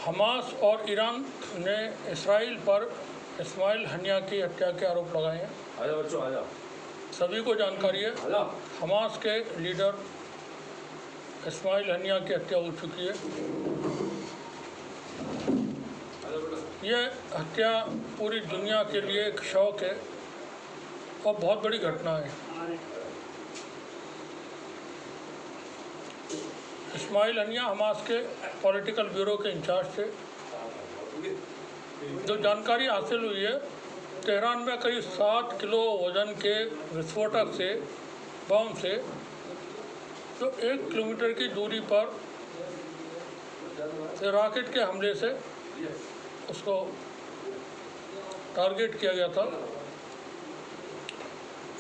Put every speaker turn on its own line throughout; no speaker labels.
Hamas और Iran ने Israel पर इस्माइल हनिया की हत्या के आरोप लगाए हैं।
आजा बच्चों आजा।
सभी को जानकारी है, हमास के लीडर इस्माइल हनिया की हत्या हो चुकी है। यह हत्या पूरी दुनिया के लिए एक शौक है और बहुत बड़ी घटना है। इस्माइल हनिया हमास के पॉलिटिकल ब्यूरो के इंचार्ज थे। जो जानकारी हासिल हुई है, तेहरान में करीब 7 किलो वजन के विस्फोटक से बम से जो 1 किलोमीटर की दूरी पर रॉकेट के हमले से उसको टारगेट किया गया था।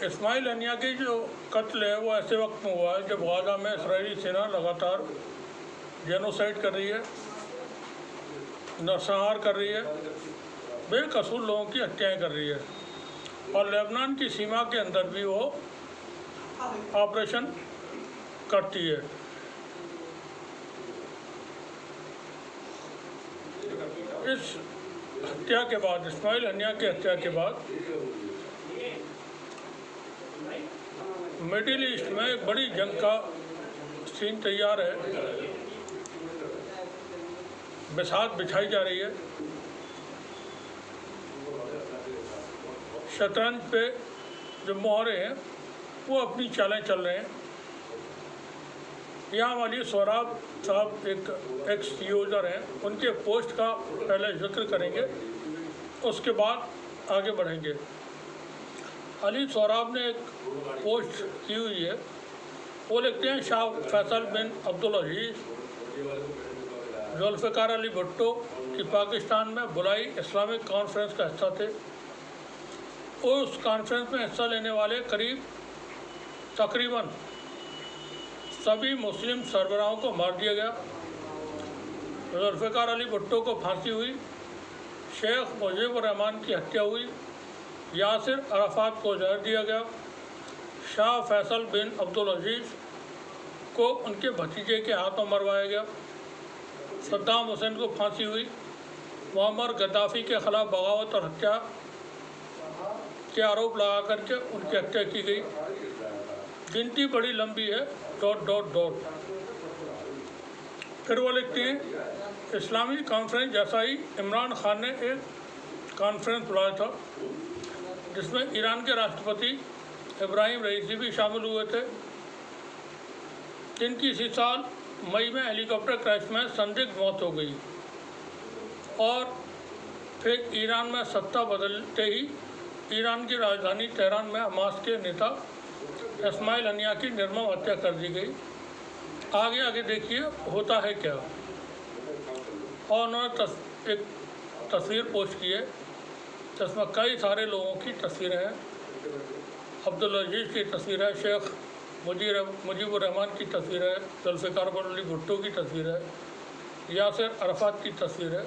इस्माइल हनिया की जो कत्ल है वो ऐसे वक्त में हुआ है जब गाजा में इस्राएली सेना लगातार जेनोसाइड कर रही है, नरसंहार कर रही है, बेकसूर लोगों की हत्याएं कर रही है और लेबनान की सीमा के अंदर भी वो ऑपरेशन करती है। इस हत्या के बाद, इस्माइल हनिया की हत्या के बाद मिडिल ईस्ट में एक बड़ी जंग का सीन तैयार है। बिसात बिछाई जा रही है। शतरंज पे जो मोहरे हैं वो अपनी चालें चल रहे हैं। यहाँ वाली सोहराब साहब एक एक्स यूज़र हैं, उनके पोस्ट का पहले जिक्र करेंगे, उसके बाद आगे बढ़ेंगे। अली सोहराब ने एक पोस्ट की हुई है, वो लिखते हैं शाह फैसल बिन अब्दुल अजीज़ जुल्फ़िकार अली भुट्टो की पाकिस्तान में बुलाई इस्लामिक कॉन्फ्रेंस का हिस्सा थे। उस कॉन्फ्रेंस में हिस्सा लेने वाले तकरीबन सभी मुस्लिम सरबराहों को मार दिया गया। जुल्फ़िकार अली भुट्टो को फांसी हुई, शेख मुजीबुर रहमान की हत्या हुई, यासिर अराफात को जहर दिया गया, शाह फैसल बिन अब्दुल अजीज़ को उनके भतीजे के हाथों मरवाया गया, सद्दाम हुसैन को फांसी हुई, मुअम्मर गद्दाफ़ी के ख़िलाफ़ बगावत और हत्या के आरोप लगा करके उनकी हत्या की गई। गिनती बड़ी लंबी है, ... फिर वो लिखते हैं इस्लामी कॉन्फ्रेंस जैसा ही इमरान खान ने एक कॉन्फ्रेंस बुलाया था जिसमें ईरान के राष्ट्रपति इब्राहिम रईसी भी शामिल हुए थे, जिनकी इसी साल मई में हेलीकॉप्टर क्रैश में संदिग्ध मौत हो गई। और फिर ईरान में सत्ता बदलते ही ईरान की राजधानी तेहरान में हमास के नेता इस्माइल हनिया की निर्मम हत्या कर दी गई। आगे देखिए होता है क्या। और उन्होंने एक तस्वीर पोस्ट की है जिसमें कई सारे लोगों की तस्वीरें हैं। अब्दुल अजीज़ की तस्वीर है, शेख मुजीबुर रहमान की तस्वीर है, जुल्फ़िकार अली भुट्टो की तस्वीर है, यासिर अराफात की तस्वीर है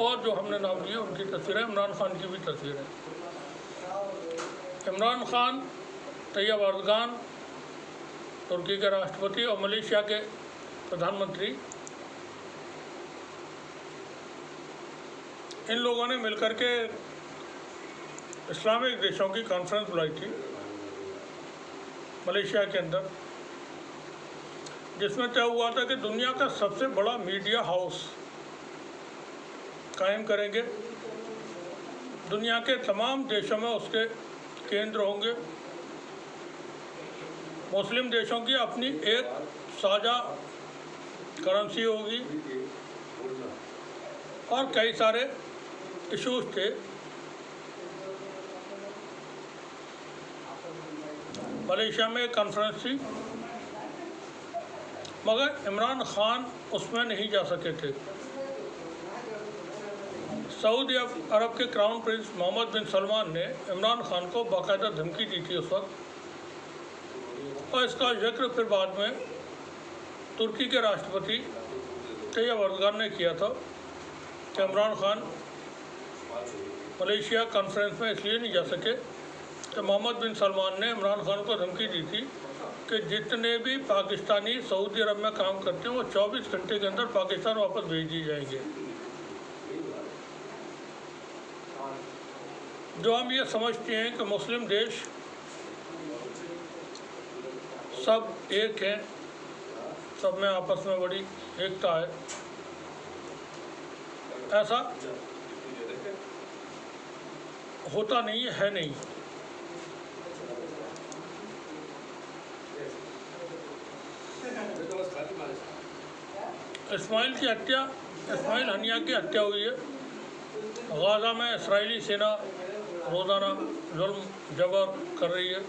और जो हमने नाम लिए उनकी तस्वीर है। इमरान खान की भी तस्वीर है। इमरान खान, तैयब अर्दगान तुर्की के राष्ट्रपति और मलेशिया के प्रधानमंत्री, इन लोगों ने मिलकर के इस्लामिक देशों की कॉन्फ्रेंस बुलाई थी मलेशिया के अंदर, जिसमें तय हुआ था कि दुनिया का सबसे बड़ा मीडिया हाउस कायम करेंगे। दुनिया के तमाम देशों में उसके केंद्र होंगे। मुस्लिम देशों की अपनी एक साझा करेंसी होगी और कई सारे इश्यूज थे। मलेशिया में एक कॉन्फ्रेंस थी मगर इमरान खान उसमें नहीं जा सके थे। सऊदी अरब के क्राउन प्रिंस मोहम्मद बिन सलमान ने इमरान खान को बाकायदा धमकी दी थी उस वक्त, और इसका जिक्र फिर बाद में तुर्की के राष्ट्रपति तैयब अर्दगान ने किया था कि इमरान खान मलेशिया कॉन्फ्रेंस में इसलिए नहीं जा सके कि मोहम्मद बिन सलमान ने इमरान खान को धमकी दी थी कि जितने भी पाकिस्तानी सऊदी अरब में काम करते हैं वो 24 घंटे के अंदर पाकिस्तान वापस भेज दिए जाएंगे। जो हम ये समझते हैं कि मुस्लिम देश सब एक हैं, सब में आपस में बड़ी एकता है, ऐसा होता नहीं है नहीं। इस्माइल हनिया की हत्या हुई है। गाज़ा में इस्राएली सेना रोज़ाना जुल्म जबर कर रही है।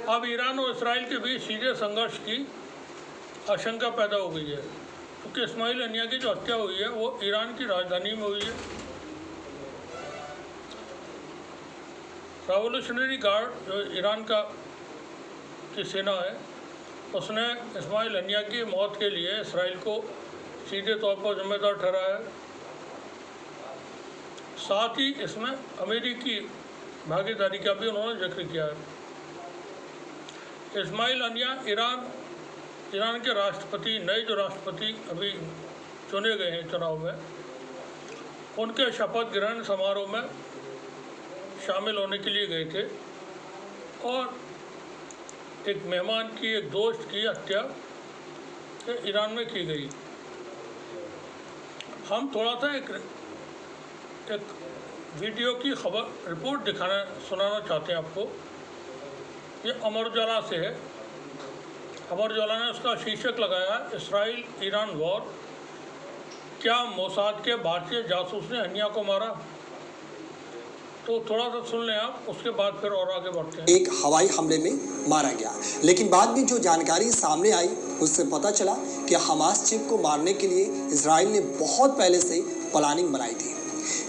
अब ईरान और इसराइल के बीच सीधे संघर्ष की आशंका पैदा हो गई है, क्योंकि इस्माइल हनिया की जो हत्या हुई है वो ईरान की राजधानी में हुई है। रेवोल्यूशनरी गार्ड जो ईरान की सेना है, उसने इस्माइल हनिया की मौत के लिए इसराइल को सीधे तौर पर जिम्मेदार ठहराया है। साथ ही इसमें अमेरिकी भागीदारी का भी उन्होंने जिक्र किया है। इस्माइल हनिया ईरान के राष्ट्रपति, नए जो राष्ट्रपति अभी चुने गए हैं चुनाव में, उनके शपथ ग्रहण समारोह में शामिल होने के लिए गए थे और एक मेहमान की, एक दोस्त की हत्या ईरान में की गई। हम थोड़ा सा एक वीडियो की खबर रिपोर्ट सुनाना चाहते हैं आपको। ये अमर उजाला से है। अमर उजाला ने उसका शीर्षक लगाया है, इसराइल ईरान वॉर, क्या मोसाद के भारतीय जासूस ने हनिया को मारा। तो थोड़ा सा सुन लें आप, उसके बाद फिर और आगे बढ़ते हैं।
एक हवाई हमले में मारा गया, लेकिन बाद में जो जानकारी सामने आई उससे पता चला कि हमास चीफ को मारने के लिए इजराइल ने बहुत पहले से प्लानिंग बनाई थी।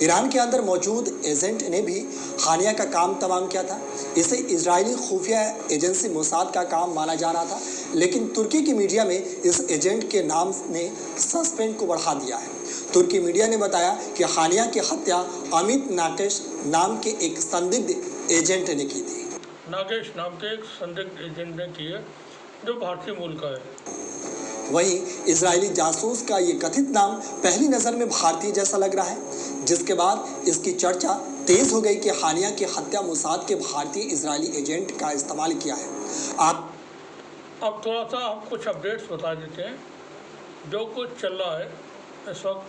ईरान के अंदर मौजूद एजेंट ने भी हानिया का काम तमाम किया था। इसे इजरायली खुफिया एजेंसी मोसाद का काम माना जा रहा था, लेकिन तुर्की की मीडिया में इस एजेंट के नाम ने सस्पेंस को बढ़ा दिया है। तुर्की मीडिया ने बताया कि हानिया की हत्या अमित नाकेश नाम के एक संदिग्ध एजेंट ने की थी।
नागेश नाम के एक संदिग्ध एजेंट ने की है, जो भारतीय मूल का है।
वहीं इजरायली जासूस का ये कथित नाम पहली नजर में भारतीय जैसा लग रहा है, जिसके बाद इसकी चर्चा तेज हो गई कि हानिया की हत्या मोसाद के भारतीय इजरायली एजेंट का इस्तेमाल किया है।
अब थोड़ा सा हम कुछ अपडेट्स बता देते हैं जो कुछ चल रहा है इस वक्त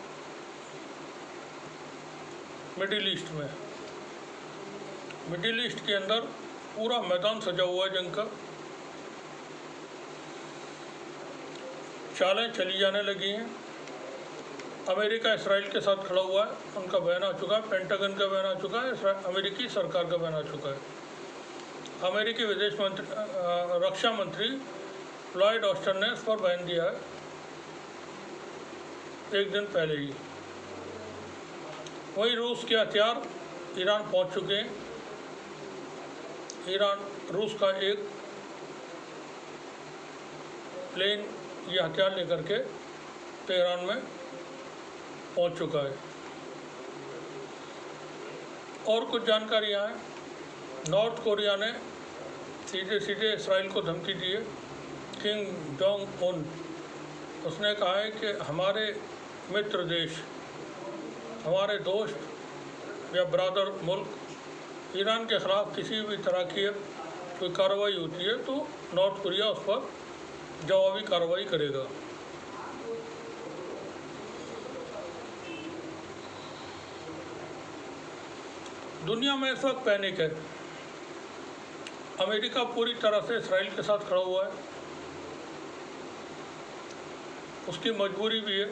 मिडिल ईस्ट में। मिडिल ईस्ट के अंदर पूरा मैदान सजा हुआ है जंग का। चालें चली जाने लगी हैं। अमेरिका इसराइल के साथ खड़ा हुआ है, उनका बयान आ चुका है, पेंटागन का बयान आ चुका है, अमेरिकी सरकार का बयान आ चुका है। अमेरिकी विदेश मंत्री, रक्षा मंत्री लॉयड ऑस्टिन ने इस पर बयान दिया है एक दिन पहले ही। वहीं रूस के हथियार ईरान पहुंच चुके हैं। रूस का एक प्लेन ये हथियार लेकर के तेहरान में पहुंच चुका है। और कुछ जानकारियाँ हैं। नॉर्थ कोरिया ने सीधे इसराइल को धमकी दी है। किम जोंग उन उसने कहा है कि हमारे मित्र देश, हमारे दोस्त या ब्रादर मुल्क ईरान के ख़िलाफ़ किसी भी तरह की कोई कार्रवाई होती है तो नॉर्थ कोरिया उस पर जवाबी कार्रवाई करेगा। दुनिया में इस वक्त पैनिक है। अमेरिका पूरी तरह से इसराइल के साथ खड़ा हुआ है, उसकी मजबूरी भी है।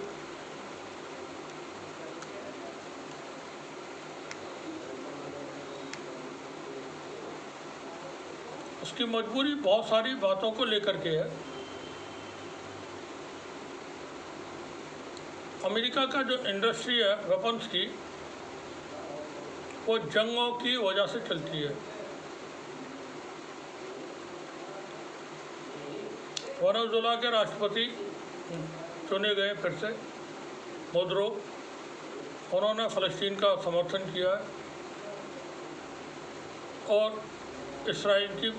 उसकी मजबूरी बहुत सारी बातों को लेकर के है। अमेरिका का जो इंडस्ट्री है वेपन्स की, वो जंगों की वजह से चलती है। वेनेजुएला के राष्ट्रपति चुने गए फिर से मोदरो, उन्होंने फ़लस्तीन का समर्थन किया है और इसराइल की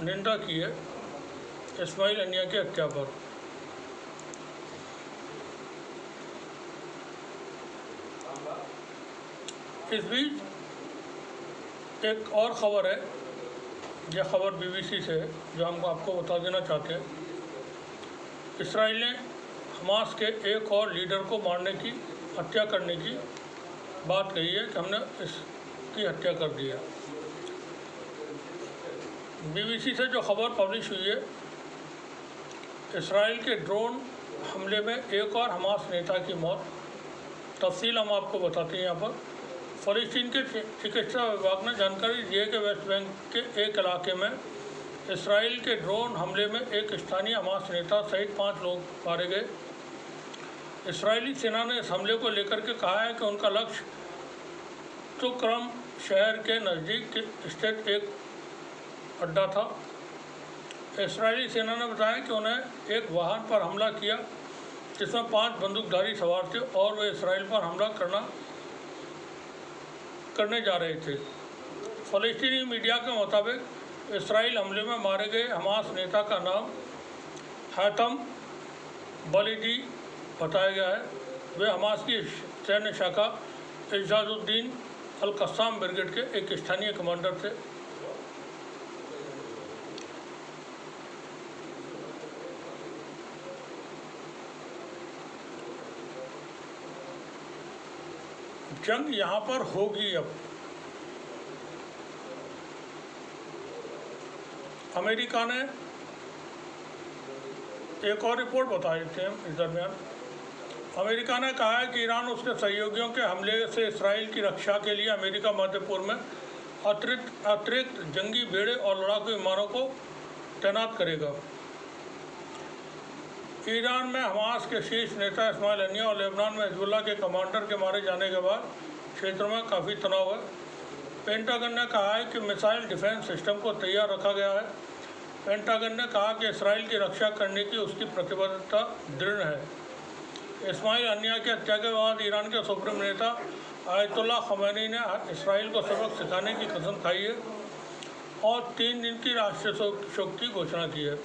निंदा की है इस्माइल हनिया की हत्या पर। इस बीच एक और ख़बर है, यह खबर बीबीसी से है जो हम आपको बता देना चाहते हैं। इसराइल ने हमास के एक और लीडर को मारने की, हत्या करने की बात कही है कि हमने इसकी हत्या कर दी है। बीबीसी से जो खबर पब्लिश हुई है, इसराइल के ड्रोन हमले में एक और हमास नेता की मौत। तफसील हम आपको बताते हैं यहाँ पर। फ़लस्तीन के चिकित्सा विभाग ने जानकारी दी है कि वेस्ट बैंक के एक इलाके में इसराइल के ड्रोन हमले में एक स्थानीय हमास नेता सहित 5 लोग मारे गए। इसराइली सेना ने इस हमले को लेकर के कहा है कि उनका लक्ष्य तुक्रम शहर के नज़दीक स्थित एक अड्डा था। इसराइली सेना ने बताया कि उन्हें एक वाहन पर हमला किया जिसमें 5 बंदूकधारी सवार थे और वे इसराइल पर हमला करने जा रहे थे। फ़लस्तीनी मीडिया के मुताबिक इसराइल हमले में मारे गए हमास नेता का नाम हातम बलीदी बताया गया है। वे हमास की सैन्य शाखा इज़्ज़ाजुद्दीन अल-कस्साम ब्रिगेड के एक स्थानीय कमांडर थे। जंग यहाँ पर होगी। अब अमेरिका ने एक और रिपोर्ट बताई थी इस दरमियान। अमेरिका ने कहा है कि ईरान उसके सहयोगियों के हमले से इसराइल की रक्षा के लिए अमेरिका मध्य पूर्व में अतिरिक्त जंगी बेड़े और लड़ाकू विमानों को तैनात करेगा। ईरान में हमास के शीर्ष नेता इस्माइल हनिया और लेबनान में हिजबुल्लाह के कमांडर के मारे जाने के बाद क्षेत्र में काफ़ी तनाव है। पेंटागन ने कहा है कि मिसाइल डिफेंस सिस्टम को तैयार रखा गया है। पेंटागन ने कहा कि इसराइल की रक्षा करने की उसकी प्रतिबद्धता दृढ़ है। इस्माइल हनिया की हत्या के बाद ईरान के सुप्रीम नेता आयतुल्लाह खमैनी ने इसराइल को सबक सिखाने की कसम खाई है और 3 दिन की राष्ट्रीय शोक की घोषणा की है।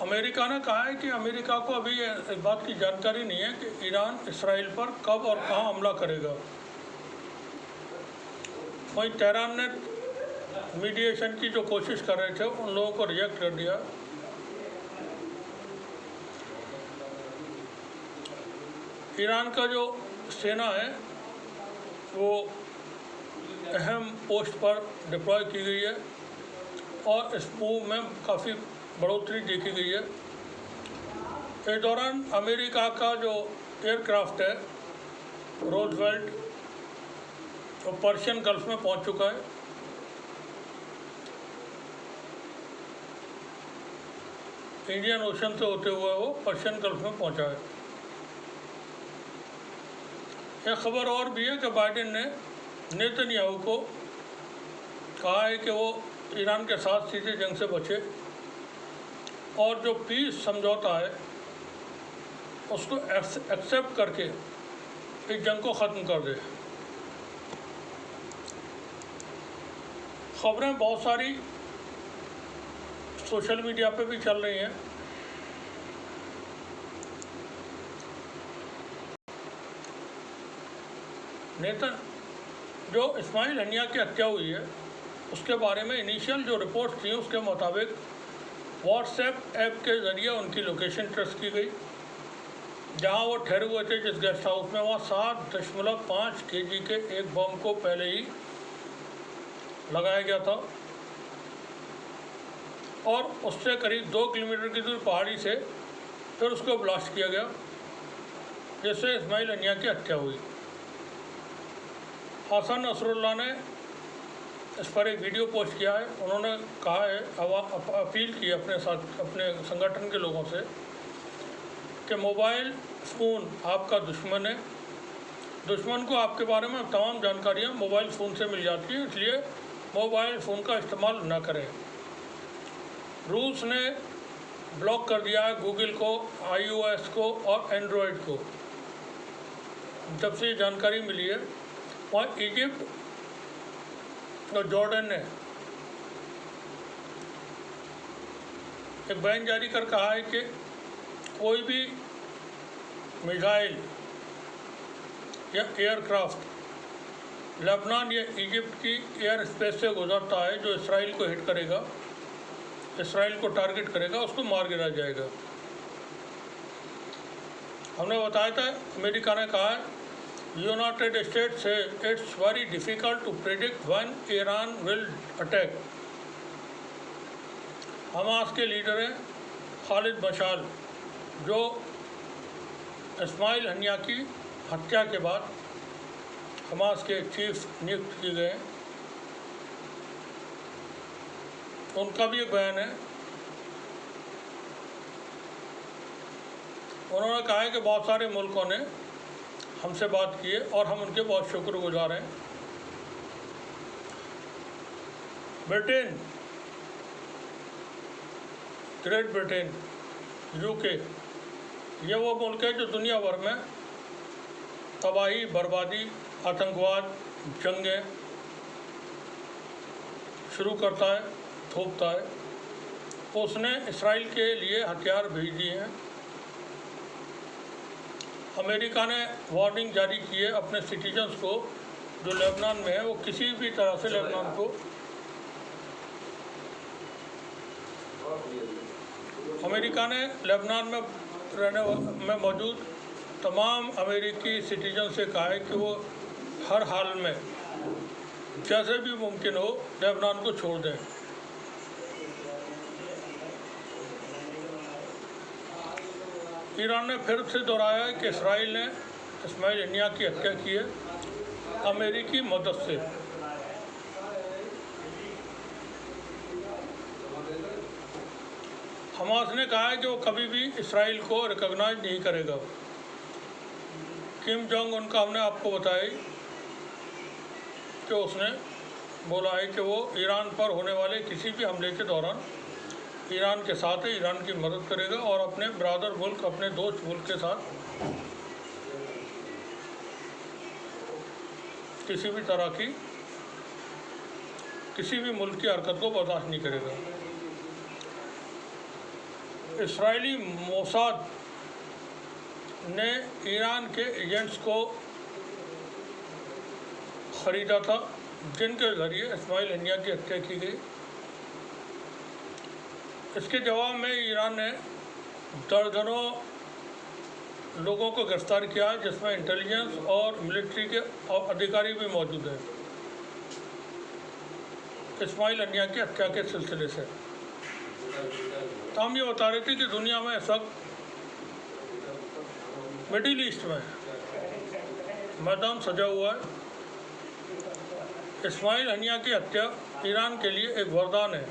अमेरिका ने कहा है कि अमेरिका को अभी इस बात की जानकारी नहीं है कि ईरान इसराइल पर कब और कहां हमला करेगा। वहीं तेहरान ने मीडिएशन की जो कोशिश कर रहे थे उन लोगों को रिजेक्ट कर दिया। ईरान का जो सेना है वो अहम पोस्ट पर डिप्लॉय की गई है और इस मूव में काफ़ी बढ़ोतरी देखी गई है। इस दौरान अमेरिका का जो एयरक्राफ्ट है रोजवेल्ट वो पर्शियन गल्फ में पहुंच चुका है। इंडियन ओशन से होते हुए वो पर्शियन गल्फ में पहुंचा है। एक खबर और भी है कि बाइडेन ने नेतन्याहू को कहा है कि वो ईरान के साथ सीधे जंग से बचे और जो पीस समझौता है उसको एक्सेप्ट करके इस जंग को ख़त्म कर दे। खबरें बहुत सारी सोशल मीडिया पे भी चल रही हैं। जो इस्माइल हनिया की हत्या हुई है उसके बारे में इनिशियल जो रिपोर्ट थी उसके मुताबिक व्हाट्सएप ऐप के ज़रिए उनकी लोकेशन ट्रेस की गई जहां वो ठहरे हुए थे जिस गेस्ट हाउस में। वहाँ 7.5 kg के एक बम को पहले ही लगाया गया था और उससे करीब 2 किलोमीटर की दूर पहाड़ी से फिर उसको ब्लास्ट किया गया जिससे इस्माइल हनिया की हत्या हुई। हसन नसरुल्लाह ने इस पर एक वीडियो पोस्ट किया है। उन्होंने कहा है, अपील की अपने संगठन के लोगों से कि मोबाइल फ़ोन आपका दुश्मन है। दुश्मन को आपके बारे में तमाम जानकारियां मोबाइल फ़ोन से मिल जाती है, इसलिए मोबाइल फ़ोन का इस्तेमाल न करें। रूस ने ब्लॉक कर दिया है गूगल को, iOS को और एंड्रॉयड को। जब से ये जानकारी मिली है वहाँ इजिप्ट और जॉर्डन ने एक बयान जारी कर कहा है कि कोई भी मिसाइल या एयरक्राफ्ट लेबनान या इजिप्ट की एयर स्पेस से गुजरता है जो इसराइल को हिट करेगा, इसराइल को टारगेट करेगा, उसको मार गिराया जाएगा। हमने बताया था, अमेरिका ने कहा है यूनाइटेड स्टेट्स से it's very difficult to predict when Iran will attack. Hamas के लीडर हैं खालिद मशाल, जो इस्माइल हनिया की हत्या के बाद हमास के चीफ नियुक्त किए गए हैं। उनका भी एक बयान है। उन्होंने कहा है कि बहुत सारे मुल्कों ने हमसे बात की है और हम उनके बहुत शुक्रगुजार हैं। ब्रिटेन, ग्रेट ब्रिटेन, यूके, ये वो मुल्क है जो दुनिया भर में तबाही, बर्बादी, आतंकवाद, जंगें शुरू करता है, थोपता है। उसने इसराइल के लिए हथियार भेज दिए हैं। अमेरिका ने वार्निंग जारी की है अपने सिटीजन्स को जो लेबनान में है, वो किसी भी तरह से लेबनान को, अमेरिका ने लेबनान में मौजूद तमाम अमेरिकी सिटीजन से कहा है कि वो हर हाल में जैसे भी मुमकिन हो लेबनान को छोड़ दें। ईरान ने फिर से दोहराया है कि इसराइल ने इस्माइल हनिया की हत्या की है अमेरिकी मदद से। हमास ने कहा है कि वो कभी भी इसराइल को रिकॉग्नाइज नहीं करेगा। किम जोंग उन का हमने आपको बताया कि उसने बोला है कि वो ईरान पर होने वाले किसी भी हमले के दौरान ईरान के साथ है, ईरान की मदद करेगा और अपने ब्रादर मुल्क, अपने दोस्त मुल्क के साथ किसी भी तरह की, किसी भी मुल्क की हरकत को बर्दाश्त नहीं करेगा। इसराइली मोसाद ने ईरान के एजेंट्स को ख़रीदा था जिनके ज़रिए इस्माइल हनिया की हत्या की गई। इसके जवाब में ईरान ने दर्जनों लोगों को गिरफ्तार किया, जिसमें इंटेलिजेंस और मिलिट्री के अधिकारी भी मौजूद हैं इस्माइल हनिया की हत्या के सिलसिले से। तो हम ये बता रहे थे कि दुनिया में इस वक्त मिडिल ईस्ट में मैदान सजा हुआ है। इस्माइल हनिया की हत्या ईरान के लिए एक वरदान है,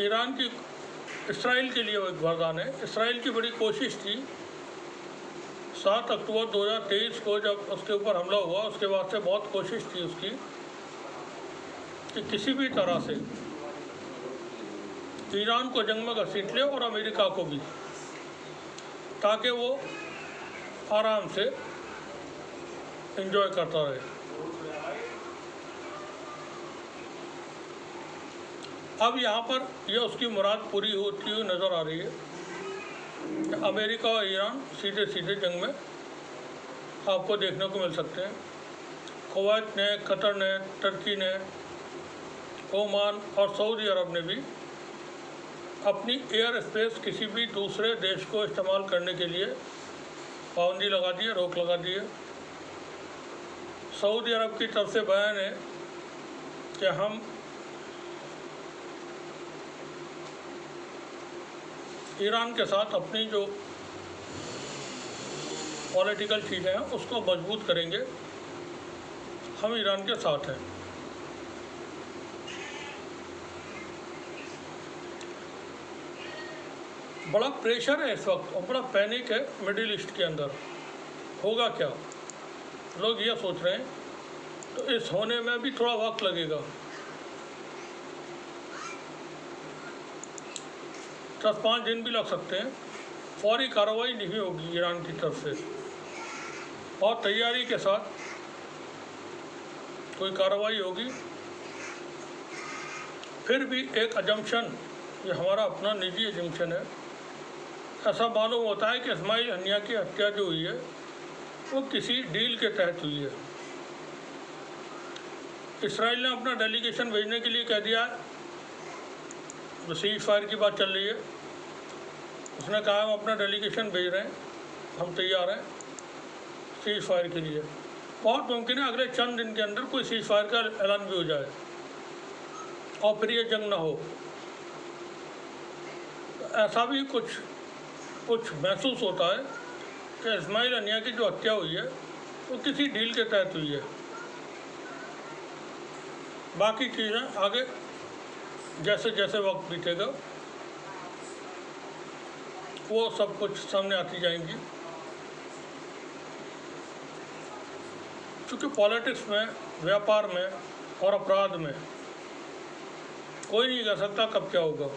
ईरान की, इसराइल के लिए वो एक वरदान है। इसराइल की बड़ी कोशिश थी 7 अक्टूबर 2023 को जब उसके ऊपर हमला हुआ, उसके बाद से बहुत कोशिश थी उसकी कि किसी भी तरह से ईरान को जंग में घसीट ले और अमेरिका को भी, ताकि वो आराम से एंजॉय करता रहे। अब यहाँ पर यह उसकी मुराद पूरी होती हुई नज़र आ रही है कि अमेरिका और ईरान सीधे सीधे जंग में आपको देखने को मिल सकते हैं। कुवैत ने, कतर ने, तुर्की ने, ओमान और सऊदी अरब ने भी अपनी एयर स्पेस किसी भी दूसरे देश को इस्तेमाल करने के लिए पाबंदी लगा दी है, रोक लगा दी है। सऊदी अरब की तरफ से बयान है कि हम ईरान के साथ अपनी जो पॉलिटिकल चीज़ें हैं उसको मजबूत करेंगे, हम ईरान के साथ हैं। बड़ा प्रेशर है इस वक्त और बड़ा पैनिक है मिडिल ईस्ट के अंदर। होगा क्या, लोग ये सोच रहे हैं। तो इस होने में भी थोड़ा वक्त लगेगा, 10-5 दिन भी लग सकते हैं। फौरी कार्रवाई नहीं होगी ईरान की तरफ से और तैयारी के साथ कोई कार्रवाई होगी। फिर भी एक अजम्पशन, ये हमारा अपना निजी एजम्पशन है ऐसा मालूम होता है कि इस्माइल हनिया की हत्या जो हुई है वो किसी डील के तहत हुई है। इसराइल ने अपना डेलीगेशन भेजने के लिए कह दिया है, जो सीज फायर की बात चल रही है, उसने कहा हम अपना डेलीगेशन भेज रहे हैं, हम तैयार हैं सीज फायर के लिए। बहुत मुमकिन है अगले चंद दिन के अंदर कोई सीज फायर का ऐलान भी हो जाए और फिर ये जंग ना हो। ऐसा भी कुछ महसूस होता है कि इस्माइल हनिया की जो हत्या हुई है वो किसी डील के तहत हुई है। बाकी चीज़ें आगे जैसे जैसे वक्त बीतेगा वो सब कुछ सामने आती जाएंगी, क्योंकि पॉलिटिक्स में, व्यापार में और अपराध में कोई नहीं कह सकता कब क्या होगा।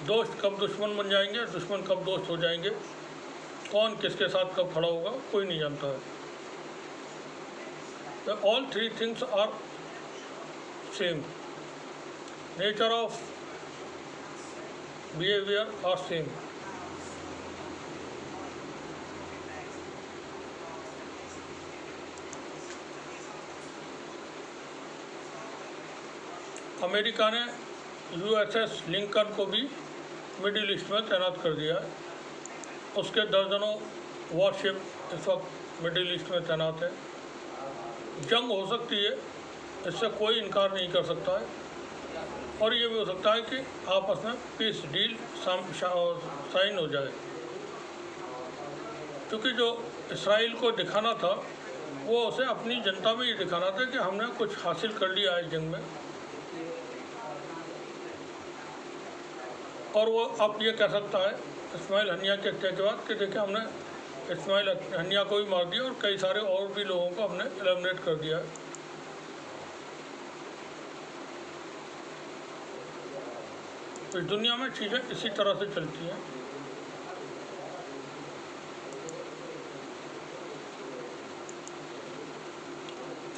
दोस्त कब दुश्मन बन जाएंगे, दुश्मन कब दोस्त हो जाएंगे, कौन किसके साथ कब खड़ा होगा, कोई नहीं जानता है। तो all three things are same, nature of behaviour are same. America ने USS लिंकन को भी मिडिल ईस्ट में तैनात कर दिया है। उसके दर्जनों वॉरशिप इस वक्त मिडिल ईस्ट में तैनात है। जंग हो सकती है, इससे कोई इनकार नहीं कर सकता है, और ये भी हो सकता है कि आपस में पीस डील साइन हो जाए, क्योंकि जो इसराइल को दिखाना था वो उसे अपनी जनता में ये दिखाना था कि हमने कुछ हासिल कर लिया है जंग में, और वो अब ये कह सकता है इस्माइल हनिया के हत्या के बाद कि देखिए हमने इस्माइल हनिया को भी मार दिया और कई सारे और भी लोगों को हमने एलिमिनेट कर दिया है। तो इस दुनिया में चीज़ें इसी तरह से चलती हैं।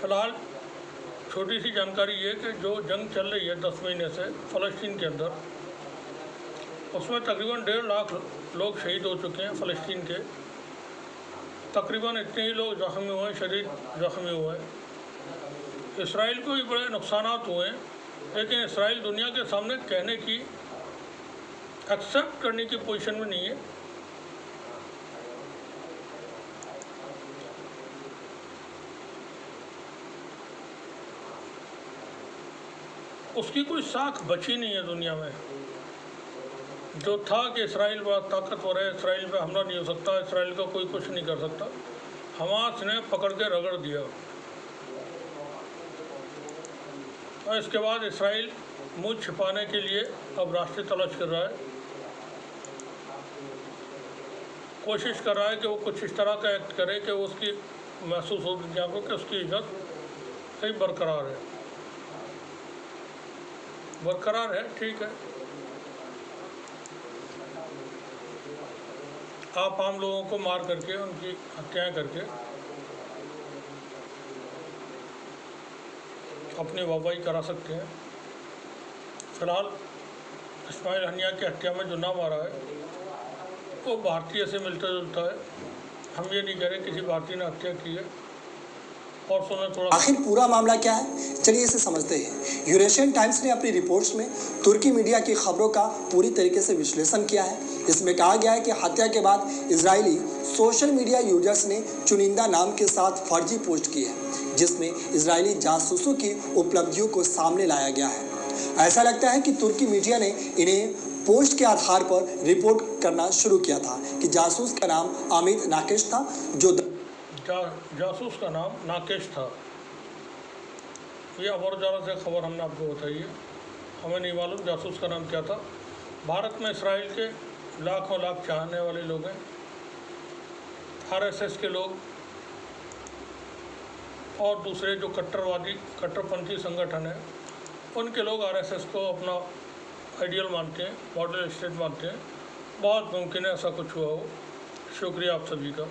फिलहाल छोटी सी जानकारी ये कि जो जंग चल रही है 10 महीने से फ़लस्तीन के अंदर, उसमें तकरीबन 1.5 लाख लोग शहीद हो चुके हैं फ़लस्तीन के। तकरीबन इतने ही लोग ज़ख्मी हुए हैं, शदीद ज़ख्मी हुए हैं। इसराइल को भी बड़े नुकसानात हुए हैं, लेकिन इसराइल दुनिया के सामने कहने की, एक्सेप्ट करने की पोजीशन में नहीं है। उसकी कोई साख बची नहीं है दुनिया में। जो था कि इसराइल बड़ा ताकतवर है, इसराइल पे हमला नहीं हो सकता, इसराइल का कोई कुछ नहीं कर सकता, हमास ने पकड़ के रगड़ दिया। और इसके बाद इसराइल मुँह छिपाने के लिए अब रास्ते तलाश कर रहा है, कोशिश कर रहा है कि वो कुछ इस तरह का एक्ट करे कि वो उसकी महसूस हो दुनिया को कि उसकी इज्जत सही बरकरार है। बरकरार है, ठीक है। आप आम लोगों को मार करके, उनकी हत्याएं करके अपनी वाहवाही करा सकते हैं। फिलहाल इस्माइल हनिया की हत्या में जो नाम आ रहा है वो भारतीय से मिलता जुलता है। हम ये नहीं कह रहे किसी भारतीय ने हत्या की है। और सुना थोड़ा,
आखिर पूरा मामला क्या है, चलिए इसे समझते हैं। यूरेशियन टाइम्स ने अपनी रिपोर्ट्स में तुर्की मीडिया की खबरों का पूरी तरीके से विश्लेषण किया है। इसमें कहा गया है कि हत्या के बाद इजरायली सोशल मीडिया यूजर्स ने चुनिंदा नाम के साथ फर्जी पोस्ट की है, जिसमें इजरायली जासूसों की उपलब्धियों को सामने लाया गया है। ऐसा लगता है कि तुर्की मीडिया ने इन्हें पोस्ट के आधार पर रिपोर्ट करना शुरू किया था कि जासूस का नाम अमित नाकेश था, जो
जासूस का नाम नाकेश था। ये और ज़्यादा से खबर हमने आपको बताई है, हमें नहीं मालूम जासूस का नाम क्या था। भारत में इसराइल के लाखों लाख चाहने वाले लोग हैं, RSS के लोग और दूसरे जो कट्टरपंथी संगठन हैं, उनके लोग RSS को अपना आइडियल मानते हैं, मॉडल स्टेट मानते हैं। बहुत मुमकिन है ऐसा कुछ हुआ हो। शुक्रिया आप सभी का।